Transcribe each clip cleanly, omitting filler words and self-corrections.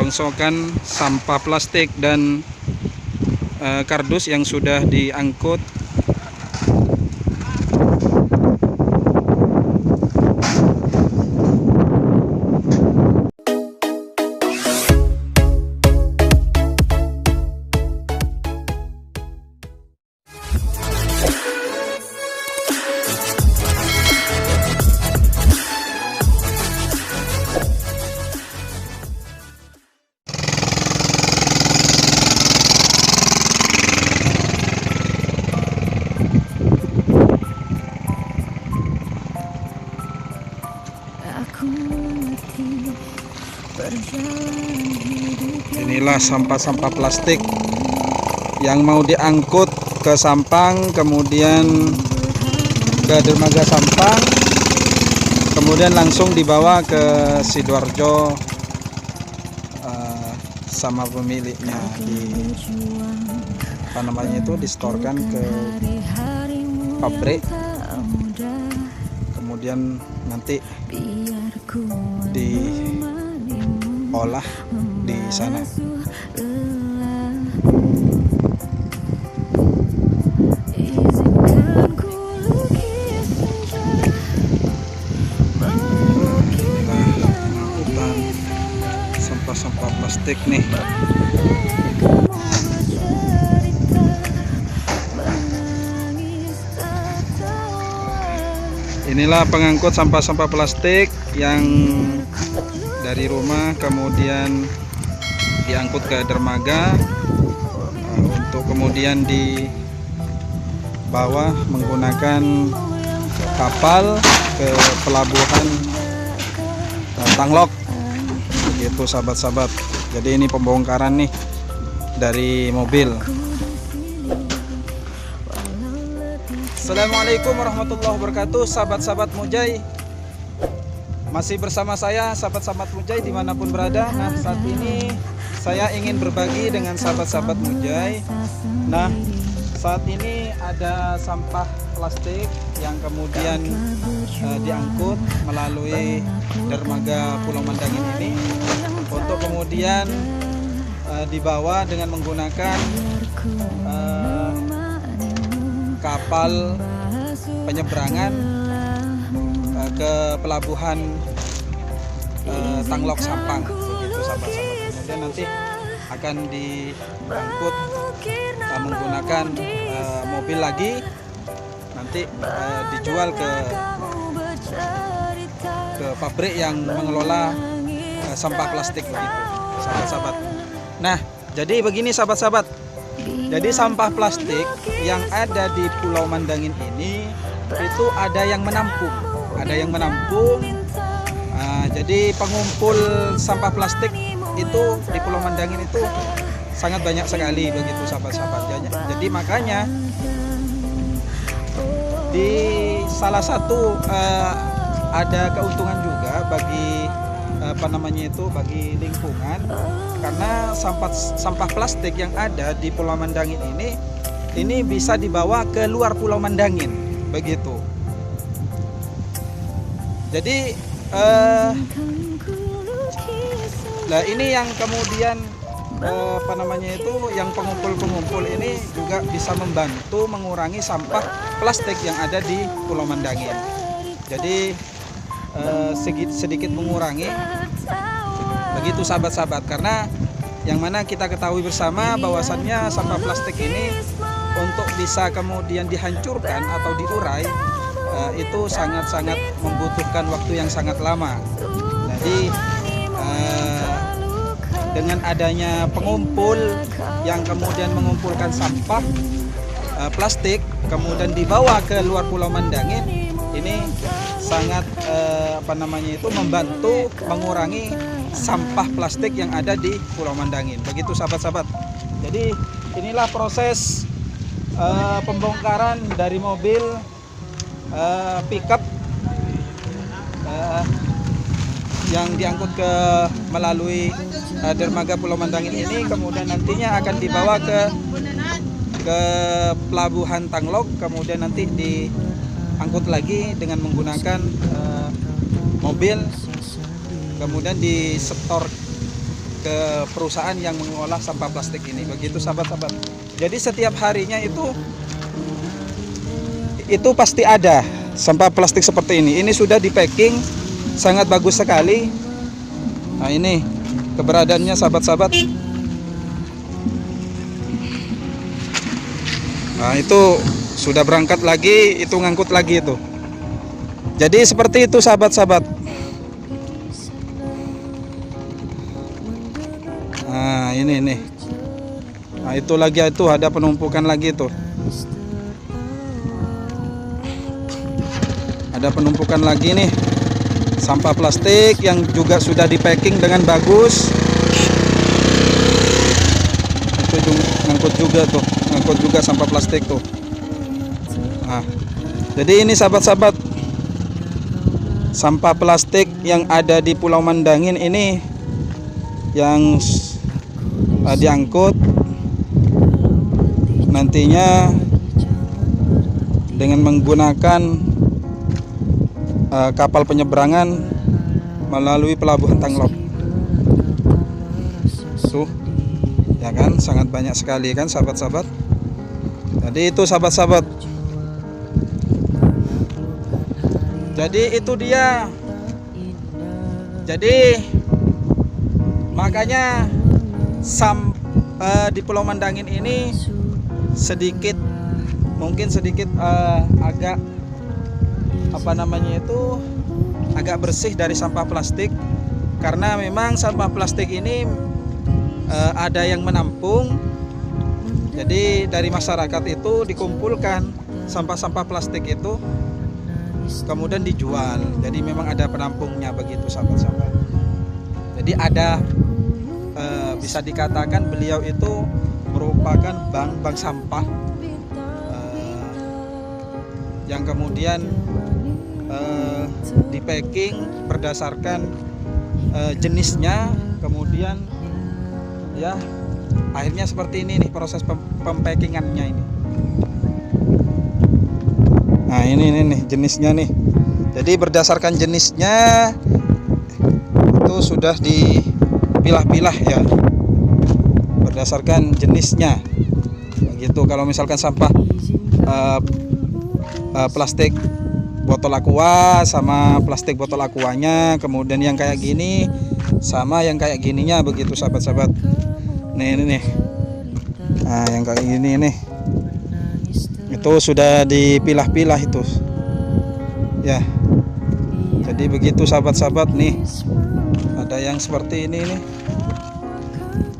rongsokan sampah plastik dan kardus yang sudah diangkut. Inilah sampah-sampah plastik yang mau diangkut ke Sampang, kemudian ke dermaga Sampang, kemudian langsung dibawa ke Sidoarjo sama pemiliknya, distorkan ke pabrik, kemudian nanti diolah di sana. Pengangkutan sampah-sampah plastik nih. Inilah pengangkut sampah-sampah plastik yang dari rumah kemudian diangkut ke dermaga untuk kemudian dibawa menggunakan kapal ke pelabuhan Tanglok. Begitu sahabat-sahabat. Jadi ini pembongkaran nih dari mobil. Assalamualaikum warahmatullahi wabarakatuh, sahabat-sahabat Mujay. Masih bersama saya, sahabat-sahabat Mujay dimanapun berada. Nah, saat ini saya ingin berbagi dengan sahabat-sahabat Mujay. Nah, saat ini ada sampah plastik yang kemudian diangkut melalui dermaga Pulau Mandangin ini untuk kemudian dibawa dengan menggunakan kapal penyeberangan ke pelabuhan Tanglok Sampang. Begitu sahabat-sahabat. Kemudian nanti akan diangkut menggunakan mobil lagi, nanti dijual ke pabrik yang mengelola sampah plastik, begitu sahabat-sahabat. Nah, jadi begini sahabat-sahabat. Jadi sampah plastik yang ada di Pulau Mandangin ini itu ada yang menampung, jadi pengumpul sampah plastik itu di Pulau Mandangin itu sangat banyak sekali, begitu sahabat-sahabat. Jadi makanya di salah satu ada keuntungan juga bagi bagi lingkungan, karena sampah plastik yang ada di Pulau Mandangin ini bisa dibawa ke luar Pulau Mandangin, begitu. Jadi ini yang kemudian yang pengumpul ini juga bisa membantu mengurangi sampah plastik yang ada di Pulau Mandangin. Jadi sedikit mengurangi, begitu sahabat-sahabat, karena yang mana kita ketahui bersama bahwasannya sampah plastik ini untuk bisa kemudian dihancurkan atau diurai itu sangat-sangat membutuhkan waktu yang sangat lama. Jadi dengan adanya pengumpul yang kemudian mengumpulkan sampah plastik kemudian dibawa ke luar Pulau Mandangin, ini sangat membantu mengurangi sampah plastik yang ada di Pulau Mandangin, begitu sahabat-sahabat. Jadi inilah proses pembongkaran dari mobil pickup yang diangkut melalui dermaga Pulau Mandangin ini, kemudian nantinya akan dibawa ke pelabuhan Tanglok, kemudian nanti diangkut lagi dengan menggunakan mobil, kemudian disetor ke perusahaan yang mengolah sampah plastik ini, begitu sahabat-sahabat. Jadi setiap harinya itu pasti ada sampah plastik seperti ini. Ini sudah di packing, sangat bagus sekali. Nah, ini keberadaannya sahabat-sahabat. Nah, itu sudah berangkat lagi, itu ngangkut lagi itu. Jadi seperti itu sahabat-sahabat. Nah, ini nih. Nah, itu lagi, itu ada penumpukan lagi itu. Ada penumpukan lagi nih sampah plastik yang juga sudah di packing dengan bagus. Itu ngangkut juga tuh, ngangkut juga sampah plastik tuh. Nah, jadi ini sahabat-sahabat, sampah plastik yang ada di Pulau Mandangin ini yang diangkut nantinya dengan menggunakan kapal penyeberangan melalui pelabuhan Tanglop. Tuh, ya kan, sangat banyak sekali kan sahabat-sahabat. Jadi itu sahabat-sahabat. Jadi itu dia. Jadi makanya di Pulau Mandangin ini mungkin sedikit agak agak bersih dari sampah plastik, karena memang sampah plastik ini ada yang menampung. Jadi dari masyarakat itu dikumpulkan sampah-sampah plastik itu, kemudian dijual. Jadi memang ada penampungnya begitu sahabat-sahabat. Jadi ada bisa dikatakan beliau itu merupakan bank sampah yang kemudian di packing berdasarkan jenisnya, kemudian ya akhirnya seperti ini nih proses pempackingannya ini. Nah, ini nih jenisnya nih. Jadi berdasarkan jenisnya itu sudah dipilah-pilah ya, berdasarkan jenisnya begitu. Kalau misalkan sampah plastik botol aqua sama plastik botol aquanya, kemudian yang kayak gini sama yang kayak gininya begitu sahabat-sahabat. Nih, ini nih. Nah, yang kayak gini nih itu sudah dipilah-pilah itu ya. Jadi begitu sahabat-sahabat nih. Ada yang seperti ini nih.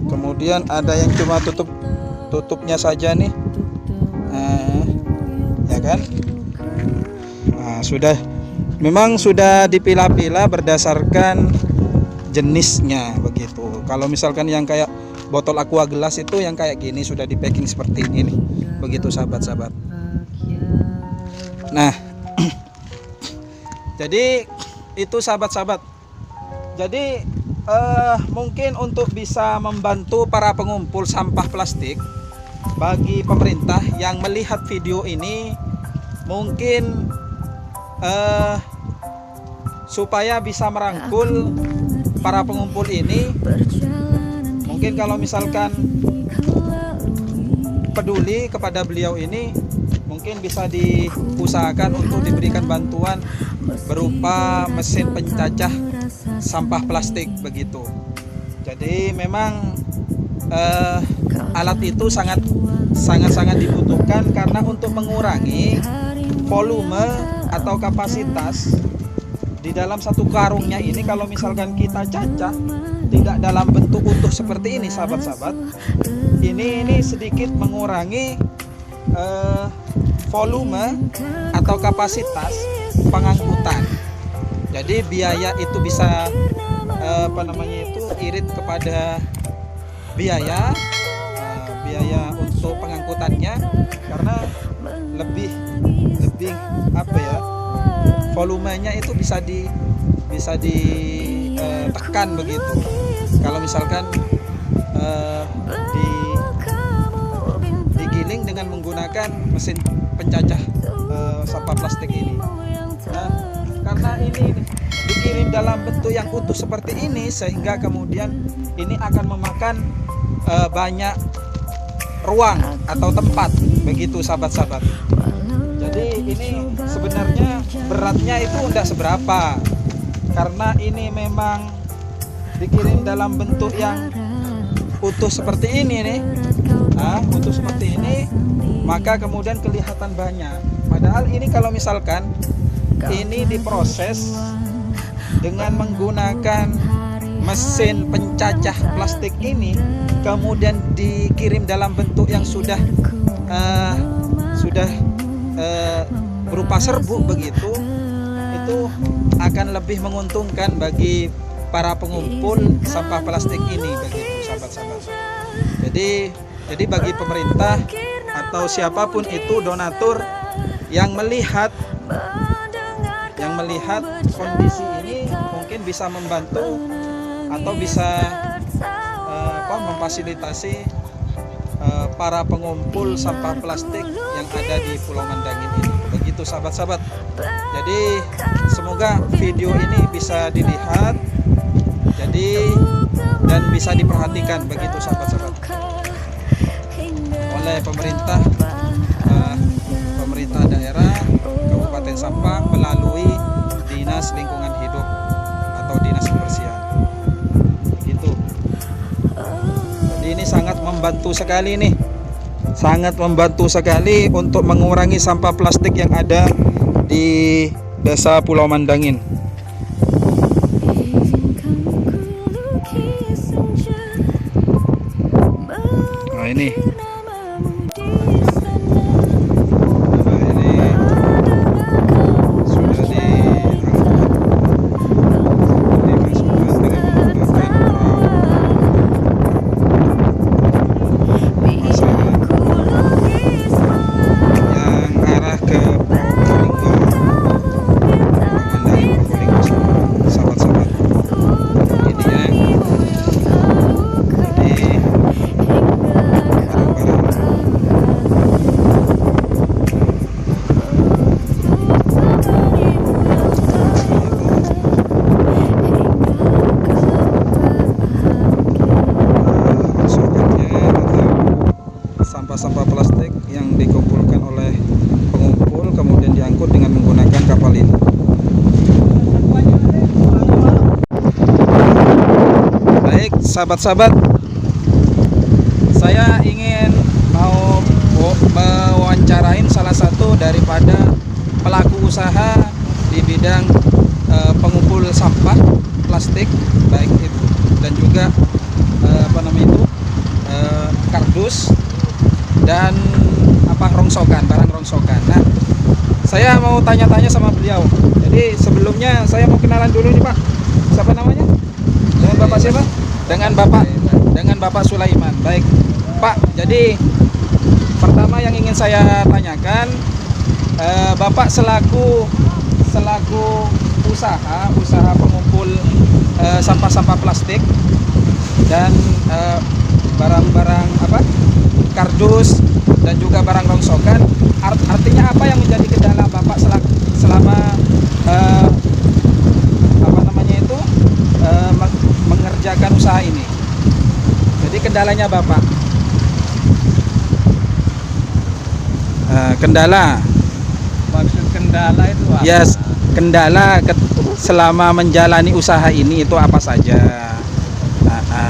Kemudian ada yang cuma tutupnya saja nih. Nah, ya kan? Nah, memang sudah dipilah-pilah berdasarkan jenisnya begitu. Kalau misalkan yang kayak botol aqua gelas itu yang kayak gini sudah di packing seperti ini nih. Begitu sahabat-sahabat. Nah, jadi itu sahabat-sahabat. Jadi mungkin untuk bisa membantu para pengumpul sampah plastik, bagi pemerintah yang melihat video ini, mungkin supaya bisa merangkul para pengumpul ini, mungkin kalau misalkan peduli kepada beliau ini, mungkin bisa diusahakan untuk diberikan bantuan berupa mesin pencacah sampah plastik begitu. Jadi memang alat itu sangat dibutuhkan, karena untuk mengurangi volume atau kapasitas di dalam satu karungnya ini. Kalau misalkan kita cacah tidak dalam bentuk utuh seperti ini sahabat-sahabat, ini sedikit mengurangi volume atau kapasitas pengangkutan. Jadi biaya itu bisa irit kepada biaya untuk pengangkutannya, karena lebih volumenya itu bisa ditekan begitu. Kalau misalkan digiling dengan menggunakan mesin pencacah sampah plastik ini. Nah, karena ini dikirim dalam bentuk yang utuh seperti ini, sehingga kemudian ini akan memakan banyak ruang atau tempat, begitu sahabat-sahabat. Jadi ini sebenarnya beratnya itu tidak seberapa, karena ini memang dikirim dalam bentuk yang utuh seperti ini nih. Utuh seperti ini, maka kemudian kelihatan banyak. Padahal ini kalau misalkan ini diproses dengan menggunakan mesin pencacah plastik ini, kemudian dikirim dalam bentuk yang sudah berupa serbuk begitu, itu akan lebih menguntungkan bagi para pengumpul sampah plastik ini, begitu sahabat-sahabat. Jadi bagi pemerintah atau siapapun itu donatur yang melihat kondisi ini, mungkin bisa membantu atau bisa memfasilitasi para pengumpul sampah plastik yang ada di Pulau Mandangin ini, begitu sahabat-sahabat. Jadi semoga video ini bisa dilihat dan bisa diperhatikan, begitu sahabat-sahabat, oleh pemerintah daerah Kabupaten Sampang melalui Dinas Lingkungan Hidup atau Dinas Kebersihan. Begitu. Jadi ini sangat membantu sekali nih. Sangat membantu sekali untuk mengurangi sampah plastik yang ada di Desa Pulau Mandangin. Nah ini. Sampah plastik yang dikumpulkan oleh pengumpul kemudian diangkut dengan menggunakan kapal ini. Baik sahabat-sahabat, saya ingin mewawancarain salah satu daripada pelaku usaha di bidang pengumpul sampah plastik, baik itu dan juga kardus dan barang rongsokan. Nah, saya mau tanya-tanya sama beliau. Jadi sebelumnya saya mau kenalan dulu nih Pak. Siapa namanya? Dengan Bapak siapa? Dengan Bapak Sulaiman. Baik Pak, jadi pertama yang ingin saya tanyakan, Bapak selaku usaha pengumpul sampah-sampah plastik dan barang-barang kardus dan juga barang rongsokan, artinya apa yang menjadi kendala Bapak selama mengerjakan usaha ini? Jadi kendalanya Bapak, kendala. Maksud kendala itu apa? Ya, kendala selama menjalani usaha ini itu apa saja?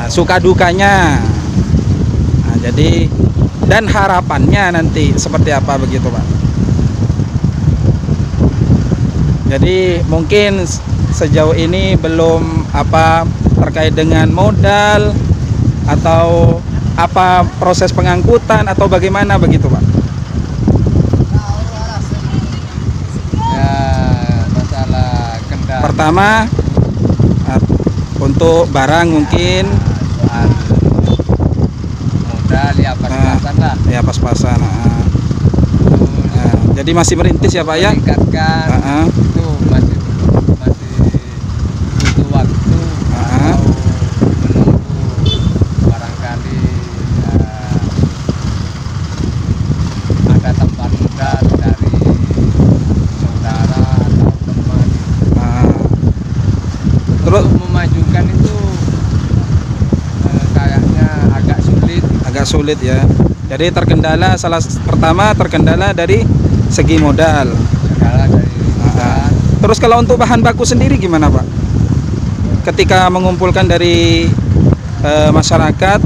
Suka dukanya. Jadi dan harapannya nanti seperti apa begitu Pak? Jadi mungkin sejauh ini belum terkait dengan modal atau proses pengangkutan atau bagaimana begitu Pak? Ya, masalah kendala. Pertama untuk barang mungkin modal ya pas-pasan lah. Ya pas-pasan. Jadi masih merintis ya Pak ya? Meningkatkan itu masih butuh waktu atau menunggu barangkali ada tempat modal dari saudara atau teman. agak sulit ya. Jadi terkendala pertama terkendala dari segi modal. Segala dari Terus kalau untuk bahan baku sendiri gimana Pak? Ketika mengumpulkan dari masyarakat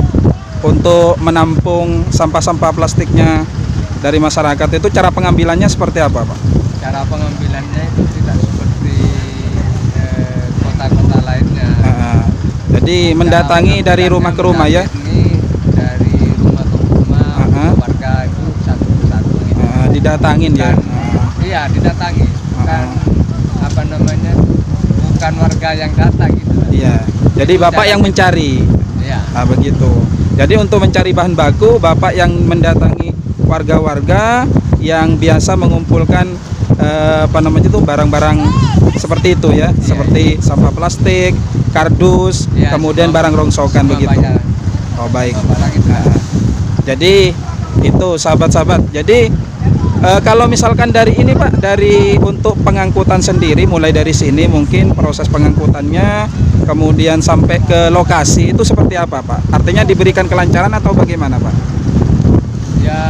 untuk menampung sampah-sampah plastiknya dari masyarakat, itu cara pengambilannya seperti apa Pak? cara pengambilannya itu tidak seperti kota-kota lainnya. Jadi mendatangi dari rumah ke rumah ya? Ini dari rumah ke rumah, warga itu satu-satu gitu. Didatangin ya? Iya, didatangi. Bukan apa namanya, bukan warga yang datang gitu. Iya. Jadi Bapak yang mencari. Iya. Begitu. Jadi untuk mencari bahan baku, Bapak yang mendatangi warga-warga yang biasa mengumpulkan apa namanya itu barang-barang seperti itu ya, seperti sampah plastik, kardus, kemudian barang rongsokan begitu. Oh baik. Jadi itu sahabat-sahabat. Jadi kalau misalkan dari ini Pak, dari untuk pengangkutan sendiri, mulai dari sini mungkin proses pengangkutannya, kemudian sampai ke lokasi itu seperti apa Pak? Artinya diberikan kelancaran atau bagaimana Pak? Ya,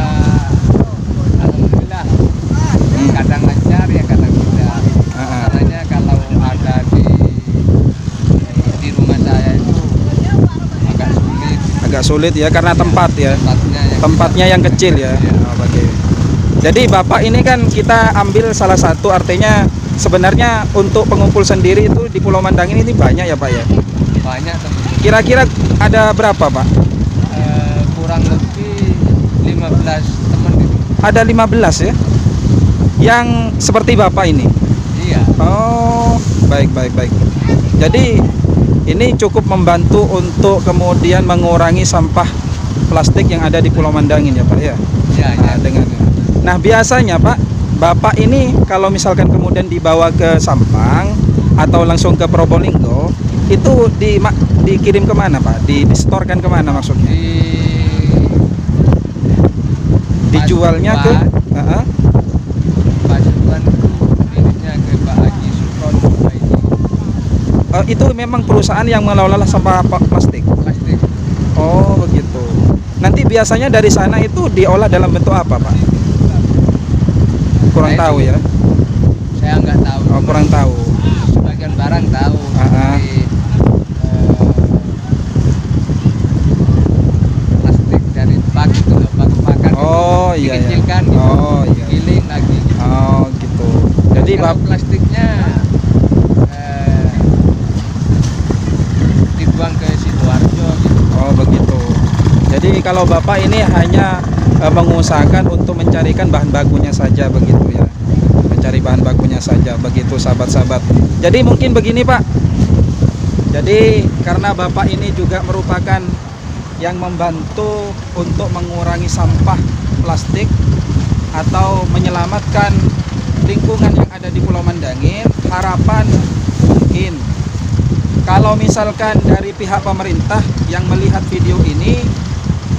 alhamdulillah. Kadang lancar ya, kadang tidak. Caranya kalau ada di rumah saya itu agak sulit. Agak sulit ya, karena tempat ya. Tempatnya yang kecil ya. Jadi Bapak ini kan kita ambil salah satu, artinya sebenarnya untuk pengumpul sendiri itu di Pulau Mandangin ini banyak ya Pak ya? Banyak teman. Kira-kira ada berapa Pak? Kurang lebih 15 teman gitu. Ada 15 ya? Yang seperti Bapak ini? Iya. Oh, baik. Jadi ini cukup membantu untuk kemudian mengurangi sampah plastik yang ada di Pulau Mandangin ya Pak ya? Iya. Nah biasanya Pak, Bapak ini kalau misalkan kemudian dibawa ke Sampang atau langsung ke Probolinggo, itu dikirim kemana Pak? Distorkan kemana maksudnya? Dijualnya ke? Pasukan itu miliknya ke Pak Haji Supron ini. Itu memang perusahaan yang mengelola sampah plastik? Plastik. Oh begitu. Nanti biasanya dari sana itu diolah dalam bentuk apa Pak? Kurang tahu ya? Saya nggak tahu. Oh, kurang tahu. Sebagian barang tahu. Seperti plastik dari bak itu loh, bak makan. Oh iya. Dikecilkan gitu. Oh iya. Giling lagi. Gitu. Oh gitu. Jadi kalau plastiknya dibuang ke Sidoarjo gitu. Oh begitu. Jadi kalau Bapak ini hanya mengusahakan untuk mencarikan bahan bakunya saja begitu ya, mencari bahan bakunya saja begitu sahabat-sahabat. Jadi mungkin begini Pak, jadi karena Bapak ini juga merupakan yang membantu untuk mengurangi sampah plastik atau menyelamatkan lingkungan yang ada di Pulau Mandangin, harapan mungkin kalau misalkan dari pihak pemerintah yang melihat video ini,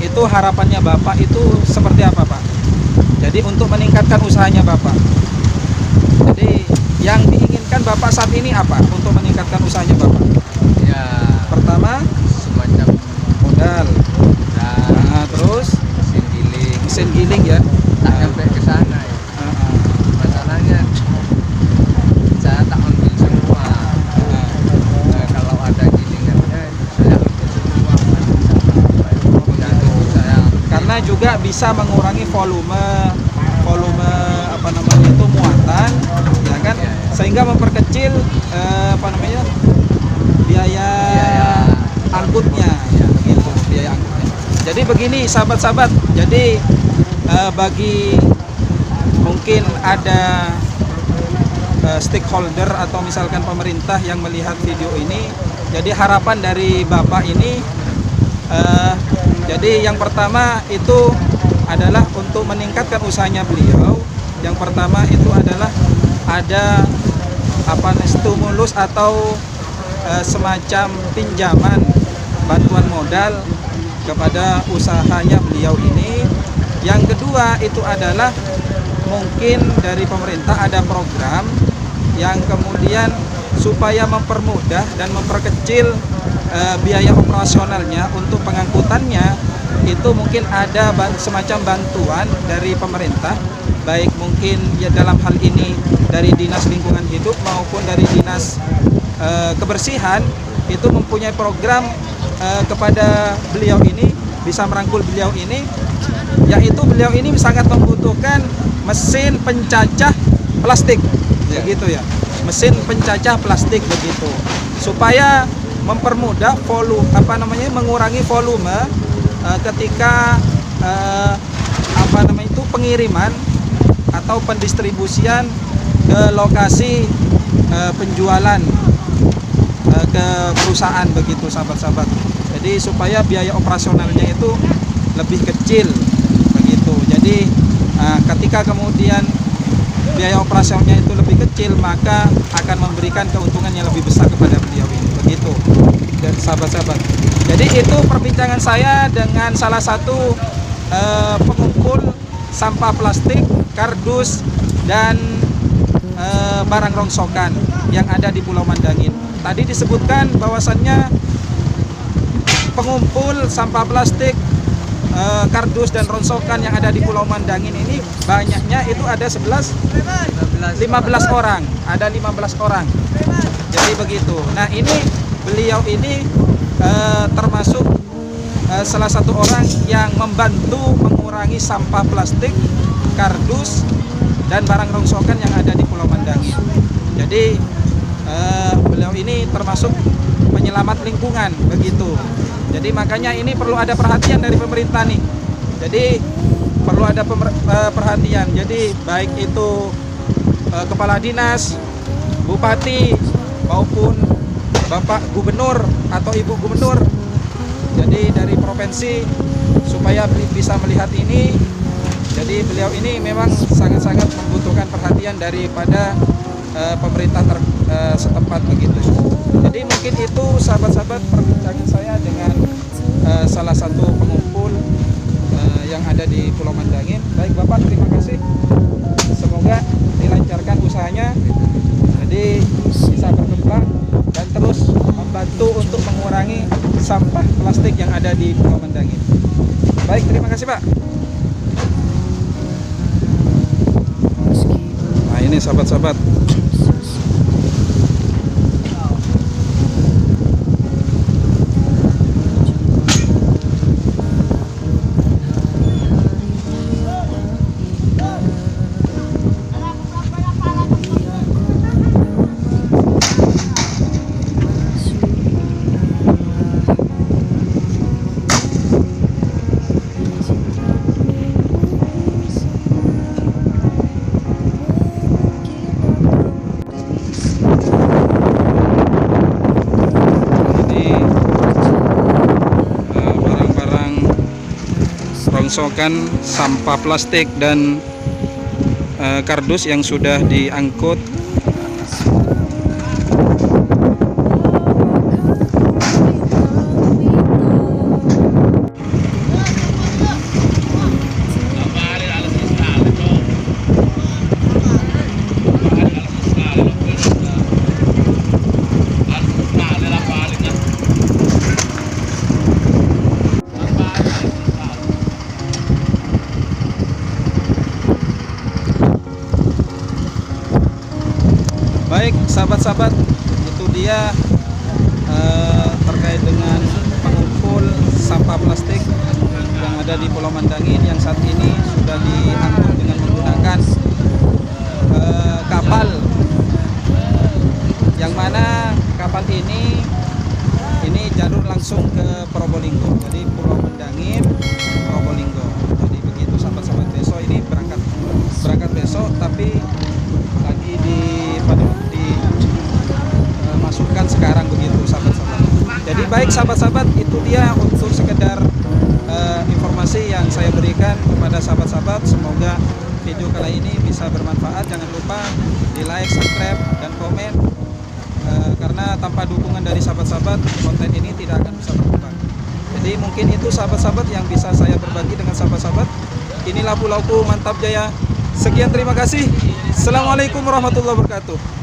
itu harapannya Bapak itu seperti apa Pak? Jadi untuk meningkatkan usahanya Bapak. Jadi yang diinginkan Bapak saat ini apa untuk meningkatkan usahanya Bapak? Ya. Pertama, semacam modal. Nah, terus mesin giling ya. Tak sampai ke sana ya. Masalahnya saya tak ambil semua. Kalau ada gilingannya saya ambil semua. Karena juga bisa mengurangi volume apa namanya itu muatan ya kan, sehingga memperkecil apa namanya biaya angkutnya gitu, biaya angkutnya. Jadi begini sahabat-sahabat, jadi bagi mungkin ada stakeholder atau misalkan pemerintah yang melihat video ini, jadi harapan dari Bapak ini jadi yang pertama itu adalah untuk meningkatkan usahanya beliau. Yang pertama itu adalah ada stimulus atau semacam pinjaman bantuan modal kepada usahanya beliau ini. Yang kedua itu adalah mungkin dari pemerintah ada program yang kemudian supaya mempermudah dan memperkecil biaya operasionalnya untuk pengangkutannya, itu mungkin ada semacam bantuan dari pemerintah, baik mungkin ya dalam hal ini dari Dinas Lingkungan Hidup maupun dari Dinas Kebersihan, itu mempunyai program kepada beliau ini, bisa merangkul beliau ini, yaitu beliau ini sangat membutuhkan mesin pencacah plastik, begitu ya, mesin pencacah plastik begitu, supaya mempermudah mengurangi volume ketika pengiriman atau pendistribusian ke lokasi penjualan ke perusahaan begitu sahabat-sahabat. Jadi supaya biaya operasionalnya itu lebih kecil begitu. Jadi ketika kemudian biaya operasionalnya itu lebih kecil, maka akan memberikan keuntungan yang lebih besar kepada beliau ini begitu. Dan sahabat-sahabat, jadi itu perbincangan saya dengan salah satu pengumpul sampah plastik, kardus, dan barang rongsokan yang ada di Pulau Mandangin. Tadi disebutkan bahwasannya pengumpul sampah plastik, kardus, dan rongsokan yang ada di Pulau Mandangin ini banyaknya itu ada 15 orang, ada 15 orang. Jadi begitu. Nah, ini beliau ini termasuk salah satu orang yang membantu mengurangi sampah plastik, kardus, dan barang rongsokan yang ada di Pulau Mandangin. Jadi beliau ini termasuk penyelamat lingkungan begitu. Jadi makanya ini perlu ada perhatian dari pemerintah nih. Jadi perlu ada perhatian. Jadi baik itu kepala dinas, bupati, maupun Bapak Gubernur atau Ibu Gubernur. Jadi dari provinsi, supaya bisa melihat ini. Jadi beliau ini memang sangat-sangat membutuhkan perhatian daripada pemerintah setempat begitu. Jadi mungkin itu sahabat-sahabat perbincangan saya dengan salah satu pengumpul yang ada di Pulau Mandangin. Baik Bapak, terima kasih. Semoga dilancarkan usahanya, jadi bisa berkembang dan terus membantu untuk mengurangi sampah plastik yang ada di Pulau Mandangin. Baik, terima kasih Pak. Nah ini sahabat-sahabat, rongsokan sampah plastik dan kardus yang sudah diangkut. Baik sahabat-sahabat, itu dia terkait dengan pengumpul sampah plastik yang ada di Pulau Mandangin yang saat ini sudah diangkut dengan menggunakan kapal, yang mana kapal ini jalur langsung ke Probolinggo. Jadi Pulau Mandangin, Probolinggo. Jadi begitu sahabat-sahabat, besok ini berangkat besok, tapi lagi dimasukkan sekarang begitu sahabat-sahabat. Jadi baik sahabat-sahabat, itu dia untuk sekedar informasi yang saya berikan kepada sahabat-sahabat. Semoga video kali ini bisa bermanfaat. Jangan lupa di like, subscribe, dan komen, karena tanpa dukungan dari sahabat-sahabat konten ini tidak akan bisa berkembang. Jadi mungkin itu sahabat-sahabat yang bisa saya berbagi dengan sahabat-sahabat. Inilah Pulauku Mantap Jaya. Sekian, terima kasih. Assalamualaikum warahmatullahi wabarakatuh.